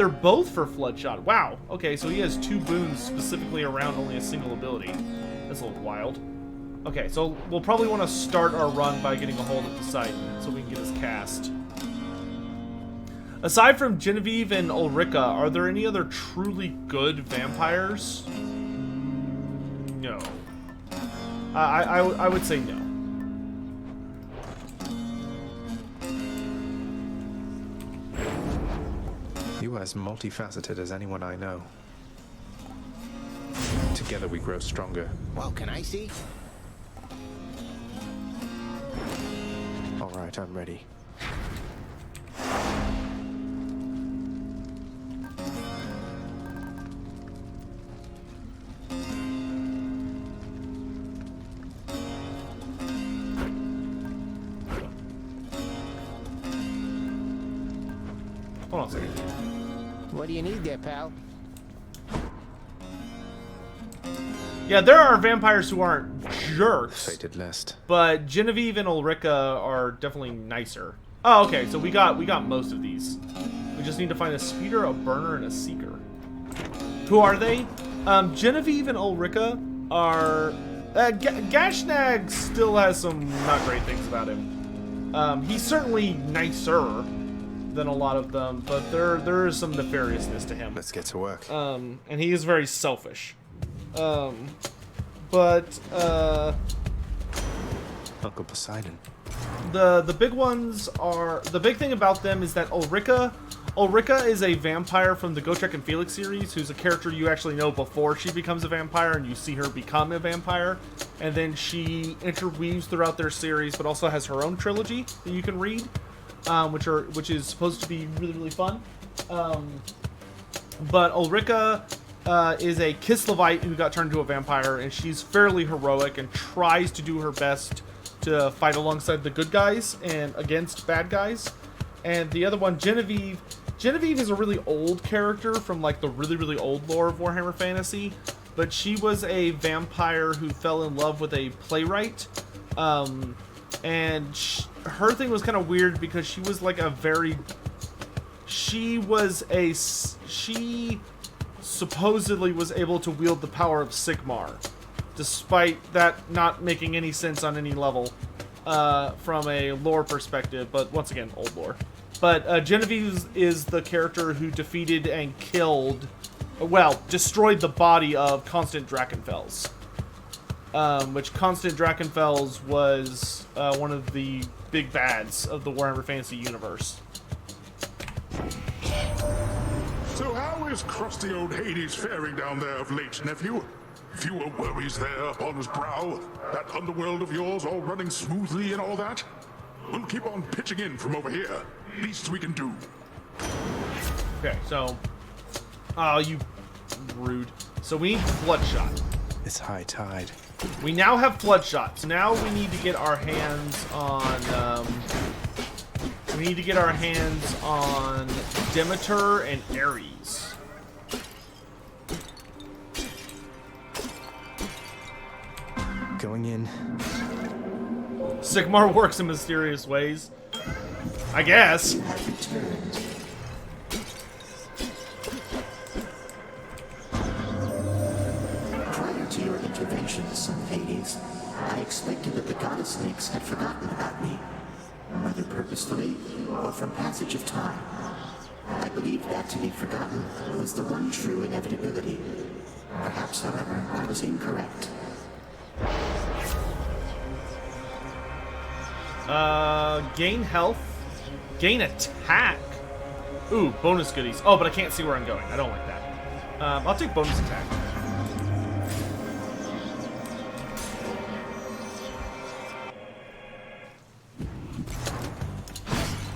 They're both for Floodshot. Wow. Okay, so he has 2 boons specifically around only a single ability. That's a little wild. Okay, so we'll probably want to start our run by getting a hold of Poseidon so we can get his cast. Aside from Genevieve and Ulrika, are there any other truly good vampires? No. I would say no. You are as multifaceted as anyone I know. Together we grow stronger. Well, can I see? All right, I'm ready. Hold on a second. What do you need there, pal? Yeah, there are vampires who aren't jerks, Fated list. but Genevieve and Ulrika are definitely nicer. Oh, okay, so we got most of these. We just need to find a speeder, a burner, and a seeker. Who are they? Genevieve and Ulrika are... Gashnag still has some not great things about him. He's certainly nicer than a lot of them, but there is some nefariousness to him. Let's get to work. And he is very selfish. Uncle Poseidon. The big ones are... The big thing about them is that Ulrika is a vampire from the Gotrek and Felix series, who's a character you actually know before she becomes a vampire, and you see her become a vampire. And then she interweaves throughout their series, but also has her own trilogy that you can read, which is supposed to be really, really fun. But Ulrika is a Kislevite who got turned into a vampire, and she's fairly heroic and tries to do her best to fight alongside the good guys and against bad guys. And the other one, Genevieve is a really old character from like the really, really old lore of Warhammer Fantasy, but she was a vampire who fell in love with a playwright. And her thing was kind of weird because she was like she supposedly was able to wield the power of Sigmar, despite that not making any sense on any level from a lore perspective, but once again, old lore. But Genevieve is the character who defeated and killed, well, destroyed the body of Constant Drakenfels. Which Constant Drakenfels was one of the big bads of the Warhammer Fantasy universe. So how is crusty old Hades faring down there of late, nephew? Fewer worries there upon his brow? That underworld of yours all running smoothly and all that? We'll keep on pitching in from over here. Least we can do. Okay, so... Oh, you rude. So we need Bloodshot. It's high tide. We now have Floodshot. So now we need to get our hands on... we need to get our hands on Demeter and Ares. Going in. Sigmar works in mysterious ways. I guess. Prior to your intervention, son of Hades, I expected that the goddess snakes had forgotten about me, whether purposefully or from passage of time. I believed that to be forgotten was the one true inevitability. Perhaps, however, I was incorrect. Gain health. Gain attack. Ooh, bonus goodies. Oh, but I can't see where I'm going. I don't like that. I'll take bonus attack.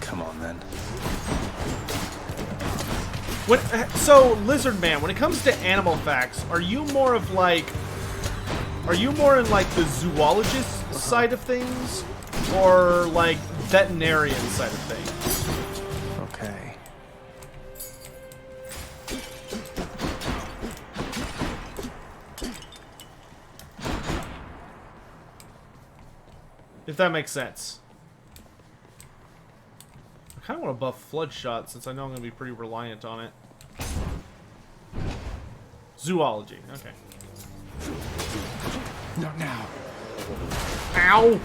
Come on, then. So, Lizard Man, when it comes to animal facts, are you more in like the zoologist side of things, or like veterinarian side of things? Okay. If that makes sense. I kind of want to buff Floodshot since I know I'm going to be pretty reliant on it. Zoology. Okay. Not now. Ow!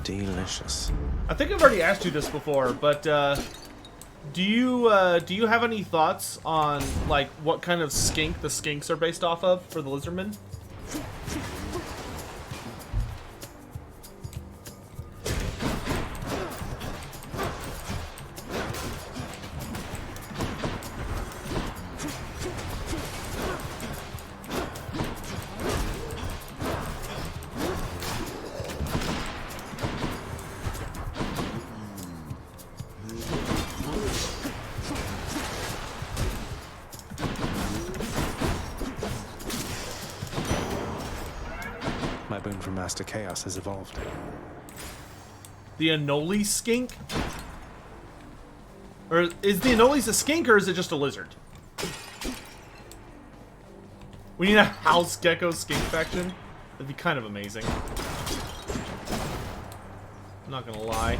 Delicious. I think I've already asked you this before, but do you have any thoughts on like what kind of skink the skinks are based off of for the lizardmen? My boon from Master Chaos has evolved. The Anoli skink? Or is the Anolis a skink or is it just a lizard? We need a house gecko skink faction? That'd be kind of amazing. I'm not gonna lie.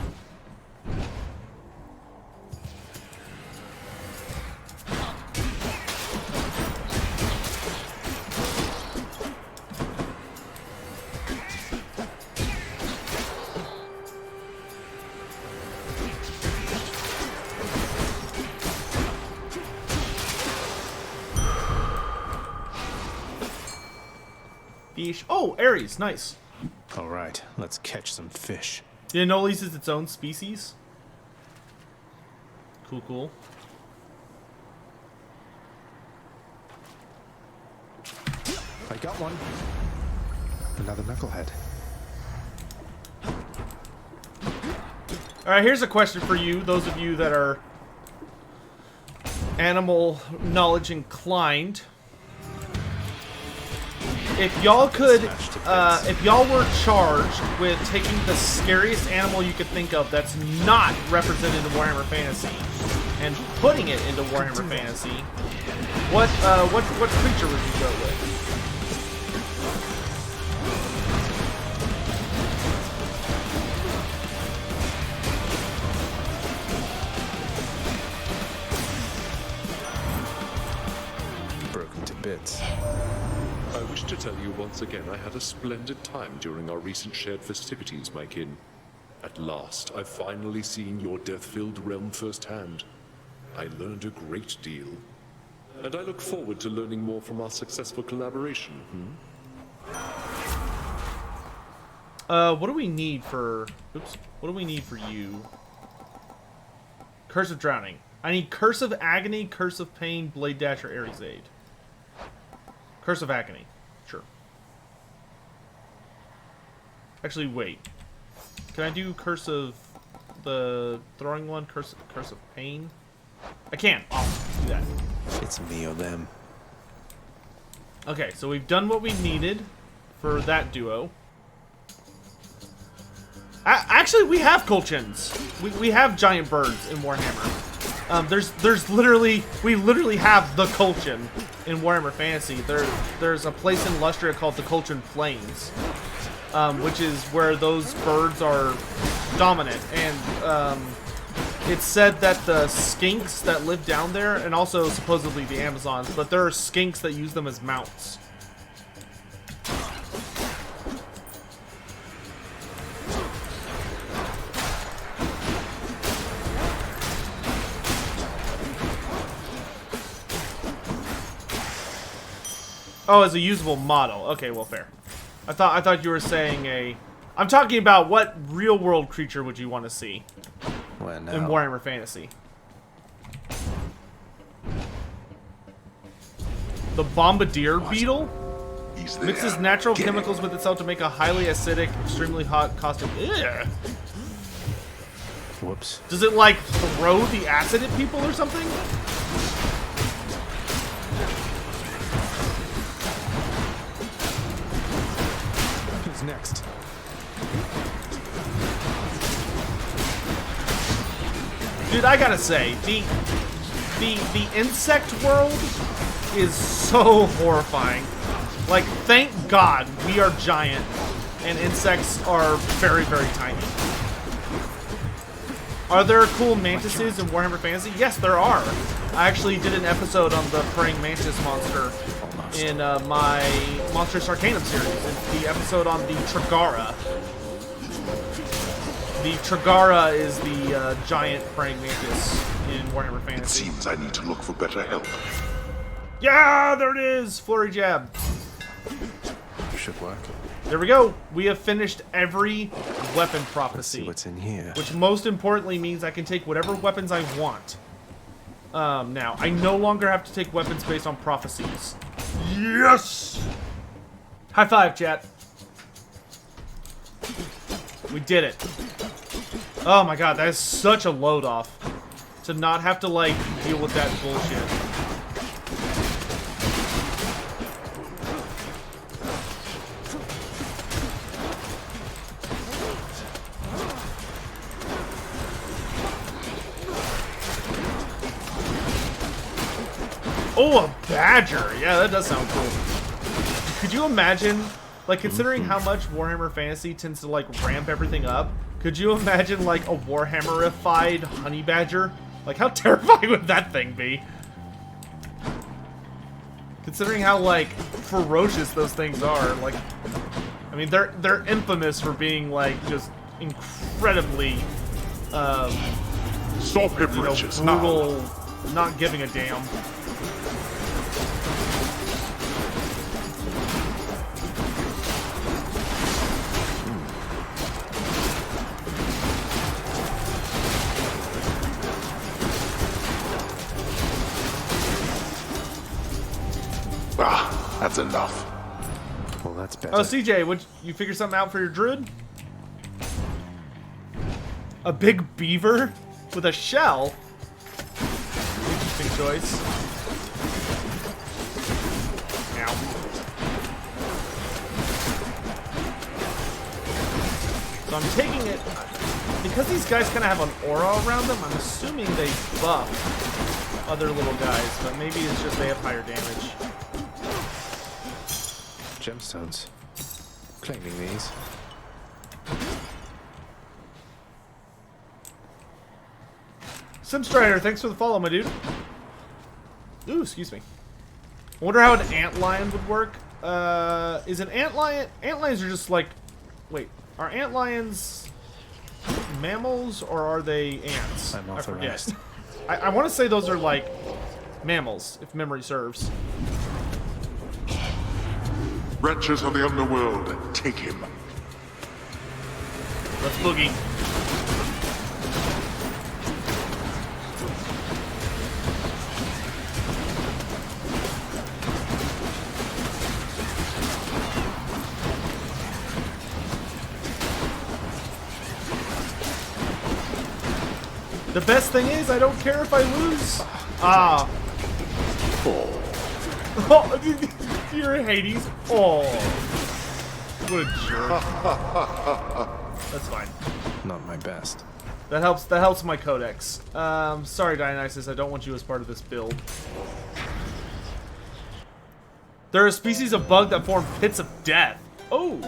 Fish. Oh, Ares, nice. All right, let's catch some fish. The Anolis is its own species. Cool, cool. I got one. Another knucklehead. Alright, here's a question for you, those of you that are animal knowledge inclined. If y'all could, if y'all were charged with taking the scariest animal you could think of that's not represented in Warhammer Fantasy and putting it into Warhammer Fantasy, what creature would you go with? Broken to bits. I wish to tell you once again I had a splendid time during our recent shared festivities, my kin. At last, I've finally seen your death-filled realm firsthand. I learned a great deal. And I look forward to learning more from our successful collaboration, What do we need for... Oops. What do we need for you? Curse of Drowning. I need Curse of Agony, Curse of Pain, Blade Dash, or Ares Aid. Curse of Agony. Sure. Actually, wait. Can I do Curse of the throwing one? Curse of Pain? I can. I'll do that. It's me or them. Okay, so we've done what we needed for that duo. Actually, we have Colchins. We have giant birds in Warhammer. There's literally, we literally have the Colchin in Warhammer Fantasy. There's a place in Lustria called the Colchin Plains, which is where those birds are dominant. And it's said that the skinks that live down there, and also supposedly the Amazons, but there are skinks that use them as mounts. Oh, as a usable model. Okay, well, fair. I thought you were saying a... I'm talking about what real-world creature would you want to see Well, now. in Warhammer Fantasy? The Bombardier Beetle? He's there. Mixes natural Get chemicals him. with itself to make a highly acidic, extremely hot costume. Ugh. Whoops. Does it, like, throw the acid at people or something? Who's next? Dude, I gotta say, the insect world is so horrifying. Like, thank God we are giant and insects are very, very tiny. Are there cool mantises in Warhammer Fantasy? Yes, there are. I actually did an episode on the praying mantis monster in my Monstrous Arcanum series. It's the episode on the Trigara. The Trigara is the giant praying mantis in Warhammer It Fantasy. seems I need to look for better help. Yeah, there it is! Flurry jab. Should work. There we go. We have finished every weapon See prophecy. what's in here. Which most importantly means I can take whatever weapons I want. Now, I no longer have to take weapons based on prophecies. Yes! High five, chat. We did it. Oh my god, that is such a load off. To not have to, like, deal with that bullshit. Oh, a badger! Yeah, that does sound cool. Could you imagine, like, considering how much Warhammer Fantasy tends to, like, ramp everything up, could you imagine, like, a Warhammerified honey badger? Like, how terrifying would that thing be? Considering how, like, ferocious those things are, like, I mean, they're infamous for being, like, just incredibly, Stop him, you know, Riches, now. brutal, not giving a damn. Ah, that's enough. Well, that's better. Oh, CJ, would you figure something out for your druid? A big beaver with a shell? Interesting choice. Ow. So I'm taking it, because these guys kind of have an aura around them, I'm assuming they buff other little guys, but maybe it's just they have higher damage. Gemstones. Claiming these. Simstrider, thanks for the follow, my dude. Ooh, excuse me. I wonder how an antlion would work. Is an antlion... Antlions are just like... Wait, are antlions mammals or are they ants? I'm I forget. authorized. I want to say those are like mammals, if memory serves. Wretches of the underworld, take him. Let's boogie. The best thing is, I don't care if I lose. Ah. Oh, you're in Hades. Oh. What a jerk. That's fine. Not my best. That helps my codex. Sorry, Dionysus, I don't want you as part of this build. There are species of bug that form pits of death. Oh.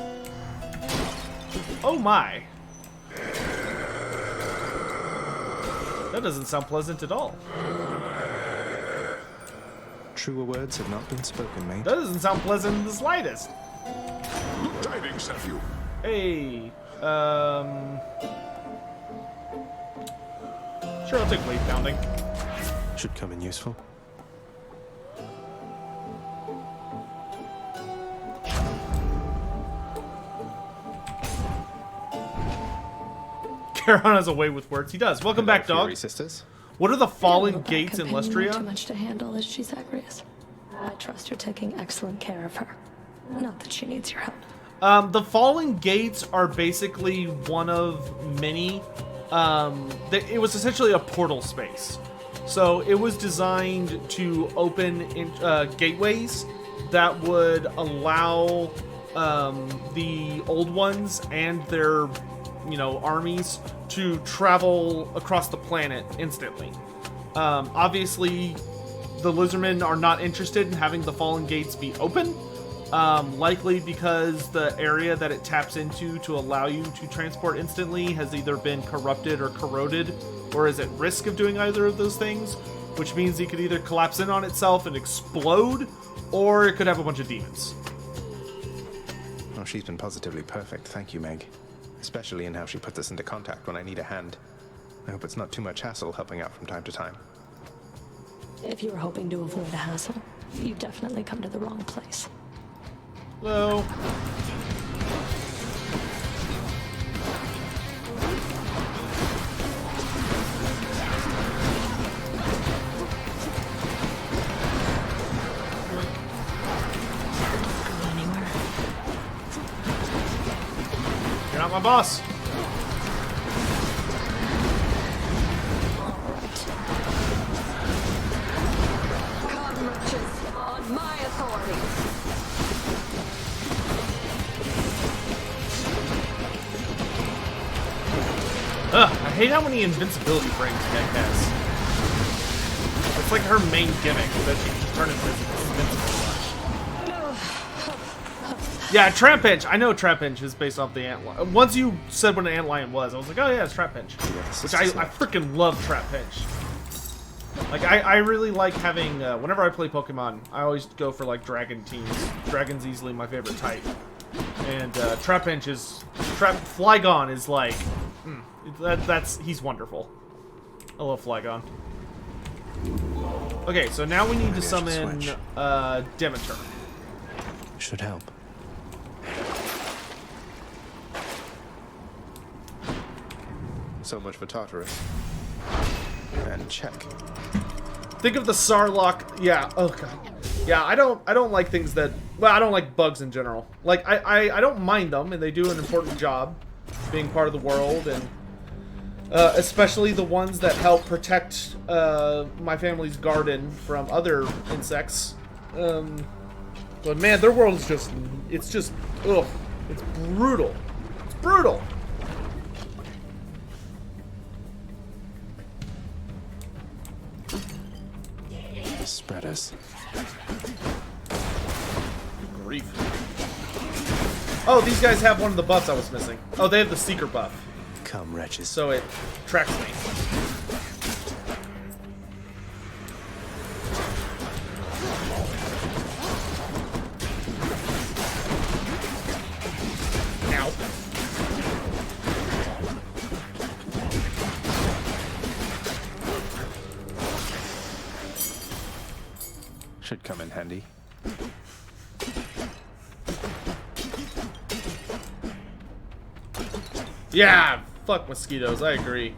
Oh my. That doesn't sound pleasant at all. Truer words have not been spoken, mate. That doesn't sound pleasant in the slightest. Good tidings, nephew. Hey, sure, I'll take weight pounding. Should come in useful. Charon has a way with words. He does. Welcome back, dog. Fury sisters. What are the fallen Little gates in companion not too Lustria? much to handle as she's Zagreus. I trust you're taking excellent care of her. Not that she needs your help. The fallen gates are basically one of many. It was essentially a portal space. So it was designed to open gateways that would allow the old ones and their, armies to travel across the planet instantly. Obviously, the Lizardmen are not interested in having the fallen gates be open, Likely because the area that it taps into to allow you to transport instantly has either been corrupted or corroded, or is at risk of doing either of those things, which means it could either collapse in on itself and explode, or it could have a bunch of demons. Well, she's been positively perfect, thank you, Meg. Especially in how she puts us into contact when I need a hand. I hope it's not too much hassle helping out from time to time. If you were hoping to avoid a hassle, you've definitely come to the wrong place. Hello. You're not my boss. Come, wretches, on my authority. Ugh, I hate how many invincibility frames Meg has. It's like her main gimmick, that she can just turn invincible. Yeah, Trap Pinch. I know Trap Pinch is based off the ant lion. Once you said what an ant lion was, I was like, oh yeah, it's Trap Pinch. Which I freaking love Trap Pinch. Like, I really like having, whenever I play Pokemon, I always go for, like, dragon teams. Dragon's easily my favorite type. And, Trapinch is... Flygon is, like... he's wonderful. I love Flygon. Okay, so now we need to summon, Demeter. Should help. So much for Tartarus. And check. Think of the Sarlacc. Yeah. Oh god. Yeah. I don't like things that. Well, I don't like bugs in general. Like I don't mind them, and they do an important job, being part of the world, and especially the ones that help protect my family's garden from other insects. But man, their world is just. It's just. Ugh. It's brutal. It's brutal. Spreaders. Grief. Oh, these guys have one of the buffs I was missing. Oh, they have the Seeker buff. Come, wretches. So it tracks me. Ow. Should come in handy. Yeah, fuck mosquitoes, I agree.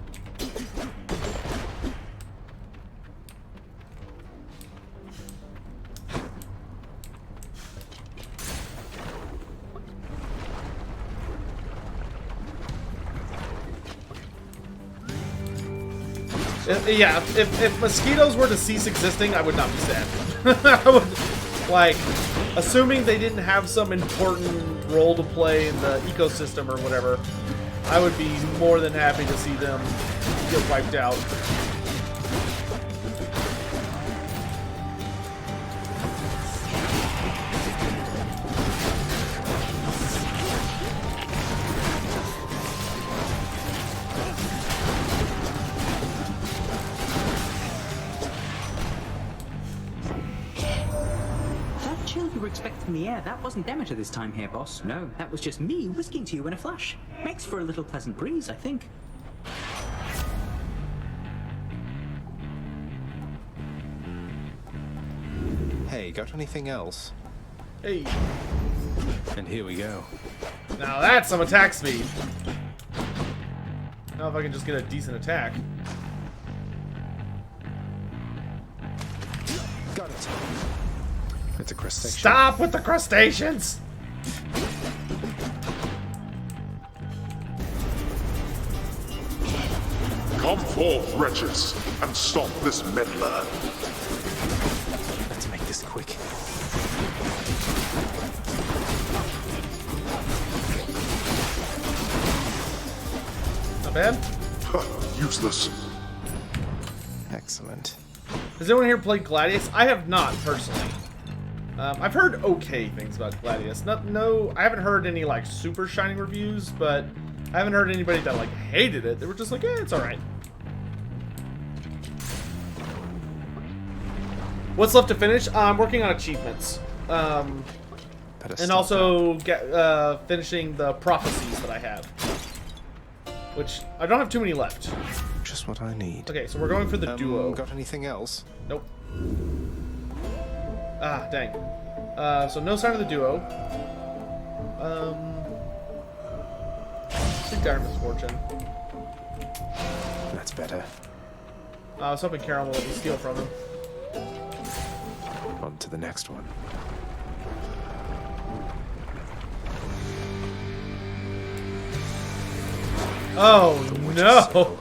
If mosquitoes were to cease existing, I would not be sad. I would, like, assuming they didn't have some important role to play in the ecosystem or whatever, I would be more than happy to see them get wiped out. Expecting the air. That wasn't Demeter this time here, boss. No, that was just me whisking to you in a flash. Makes for a little pleasant breeze, I think. Hey, got anything else? Hey. And here we go. Now that's some attack speed. Now if I can just get a decent attack. Got it. It's a crustacean. Stop with the crustaceans! Come forth, wretches, and stop this meddler. Let's make this quick. Not bad. Useless. Excellent. Has anyone here played Gladius? I have not, personally. I've heard okay things about Gladius. No, I haven't heard any like super shining reviews, but I haven't heard anybody that like hated it. They were just like, eh, it's all right. What's left to finish? I'm working on achievements, and also finishing the prophecies that I have, which I don't have too many left. Just what I need. Okay, so we're going for the duo. Got anything else? Nope. Ah, dang. So no sign of the duo. Seek dire misfortune. That's better. I was hoping Karen will let me steal from him. On to the next one. Oh no!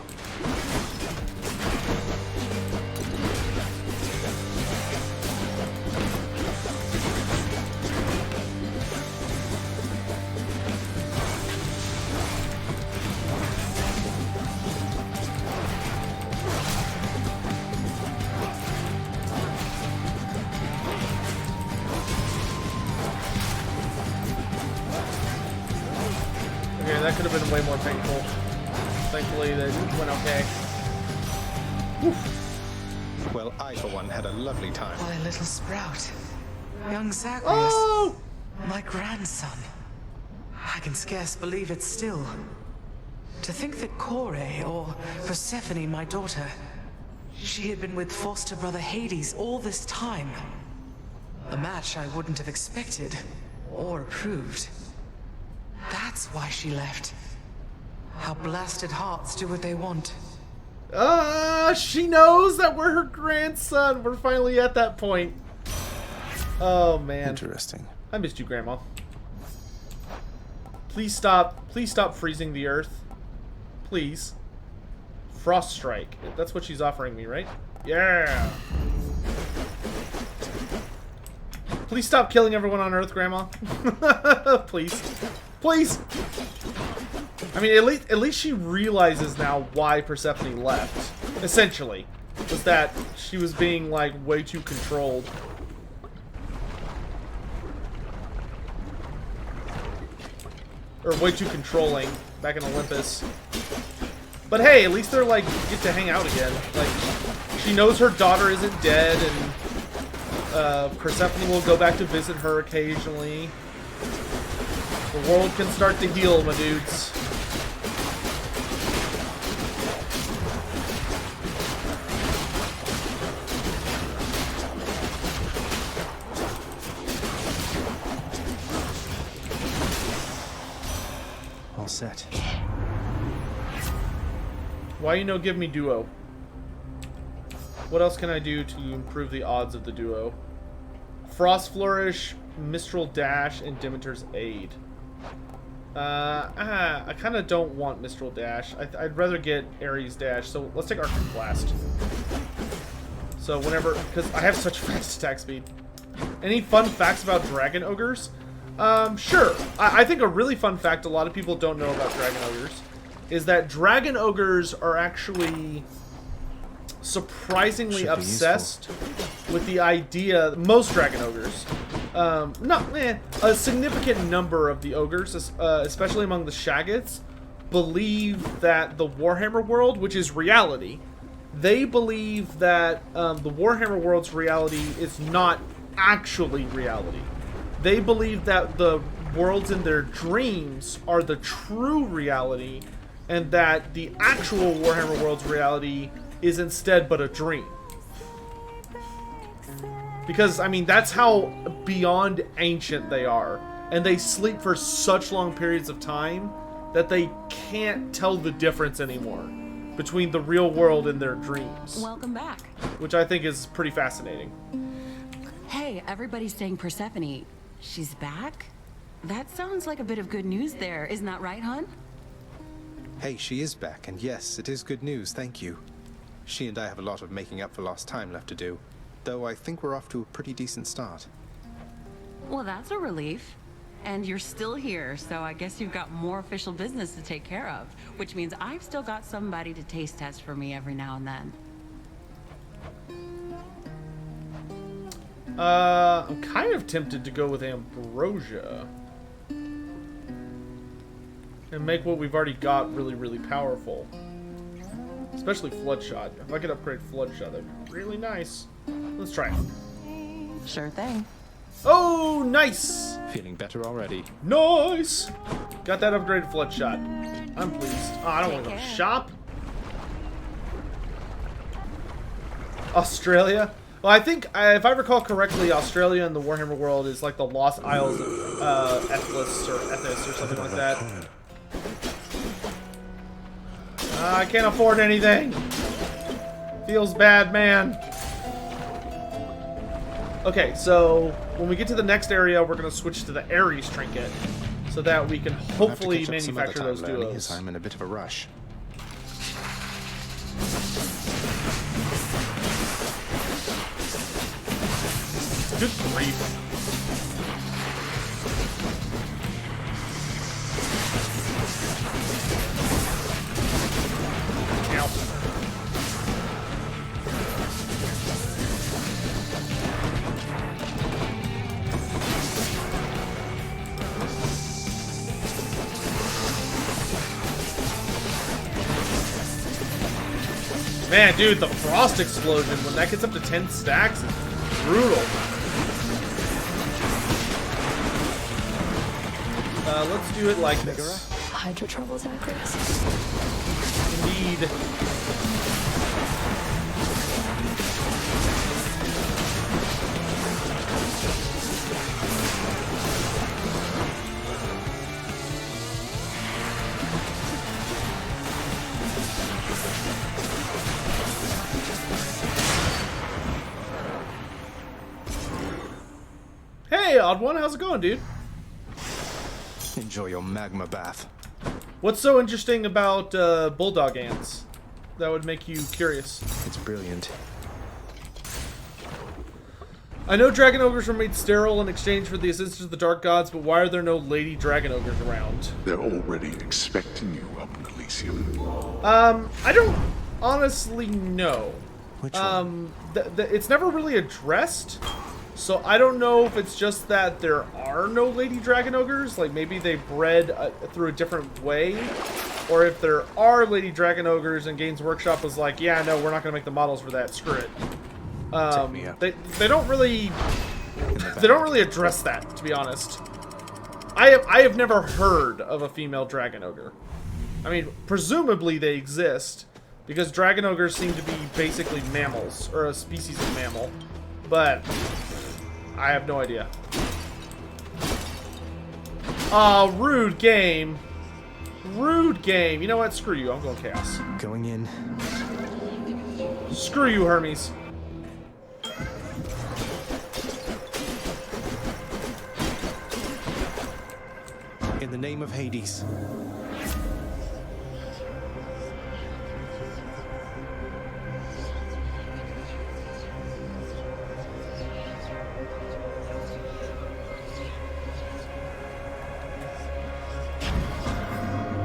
Okay, that could have been way more painful. Thankfully, they went okay. Whew. Well, I, for one, had a lovely time. My little sprout. Young Zagreus. Oh! My grandson. I can scarce believe it still. To think that Kore, or Persephone, my daughter, she had been with foster brother Hades all this time. A match I wouldn't have expected, or approved. That's why she left. How blasted hearts do what they want. She knows that we're her grandson. We're finally at that point. Oh, man. Interesting. I missed you, Grandma. Please stop freezing the earth. Please. Frost strike. That's what she's offering me, right? Yeah. Please stop killing everyone on Earth, Grandma. Please. Please. I mean, at least she realizes now why Persephone left. Essentially, was that she was being like way too controlled. Or way too controlling back in Olympus. But hey, at least they're like get to hang out again. Like she knows her daughter isn't dead, and Persephone will go back to visit her occasionally. The world can start to heal, my dudes. All set. Why you no give me duo? What else can I do to improve the odds of the duo? Frost Flourish, Mistral Dash, and Demeter's Aid. I kind of don't want Mistral Dash. I'd rather get Ares Dash, so let's take Arctic Blast. So whenever, because I have such fast attack speed. Any fun facts about Dragon Ogres? Sure. I think a really fun fact a lot of people don't know about Dragon Ogres is that Dragon Ogres are actually surprisingly obsessed with the idea. Most Dragon Ogres, a significant number of the ogres, especially among the Shaggots, believe that the Warhammer world, which is reality, they believe that the Warhammer world's reality is not actually reality. They believe that the worlds in their dreams are the true reality, and that the actual Warhammer world's reality is instead but a dream. Because, I mean, that's how beyond ancient they are. And they sleep for such long periods of time that they can't tell the difference anymore between the real world and their dreams. Welcome back. Which I think is pretty fascinating. Hey, everybody's saying Persephone. She's back? That sounds like a bit of good news there. Isn't that right, hon? Hey, she is back, and yes, it is good news, thank you. She and I have a lot of making up for lost time left to do, though I think we're off to a pretty decent start. Well, that's a relief. And you're still here, so I guess you've got more official business to take care of, which means I've still got somebody to taste test for me every now and then. I'm kind of tempted to go with Ambrosia. And make what we've already got really, really powerful. Especially Floodshot. If I could upgrade Floodshot, that'd be really nice. Let's try it. Sure thing. Oh, nice! Feeling better already. Nice! Got that upgraded Floodshot. I'm pleased. Oh, I don't want to go shop. Australia? Well, I think, if I recall correctly, Australia in the Warhammer world is like the Lost Isles of Ethlis or Ethis or something like that. I can't afford anything. Feels bad, man. Okay, so when we get to the next area, we're going to switch to the Ares trinket so that we can hopefully manufacture those duos. I'm in a bit of a rush. Good grief. Man, dude, the frost explosion, when that gets up to 10 stacks, is brutal. Let's do it like this. Hydra trouble, Zacharias. Indeed. Hey, Odd One, how's it going, dude? Enjoy your magma bath. What's so interesting about bulldog ants that would make you curious? It's brilliant. I know dragon ogres were made sterile in exchange for the assistance of the dark gods, but why are there no lady dragon ogres around? They're already expecting you up in Elysium. I don't honestly know. Which one? It's never really addressed. So I don't know if it's just that there are no lady dragon ogres, like maybe they bred through a different way, or if there are lady dragon ogres and Games Workshop was like, yeah, no, we're not going to make the models for that. Screw it. They don't really address that, to be honest. I have never heard of a female dragon ogre. I mean, presumably they exist because dragon ogres seem to be basically mammals or a species of mammal, but I have no idea. Aw, rude game. Rude game. You know what? Screw you. I'm going Chaos. Going in. Screw you, Hermes. In the name of Hades.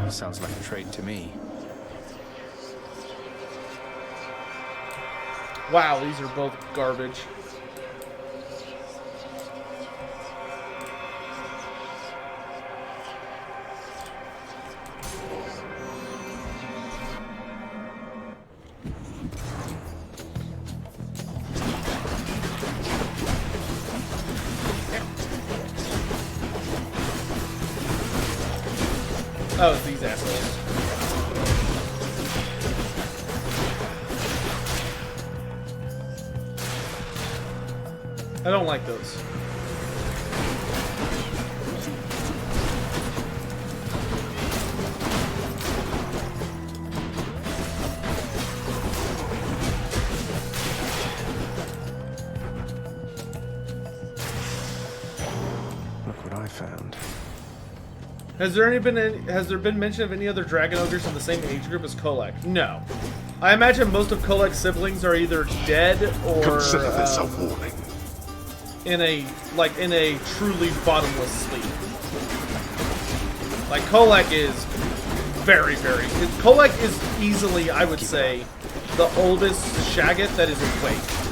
Sounds like a trade to me. Wow, these are both garbage. Oh, it's these assholes. I don't like those. Look what I found. Has there been mention of any other dragon ogres in the same age group as Kolek? No. I imagine most of Kolek's siblings are either dead or Consider this a warning. in a truly bottomless sleep. Like Kolek is very, very. Kolek is easily, I would say, the oldest Shaggot that is awake.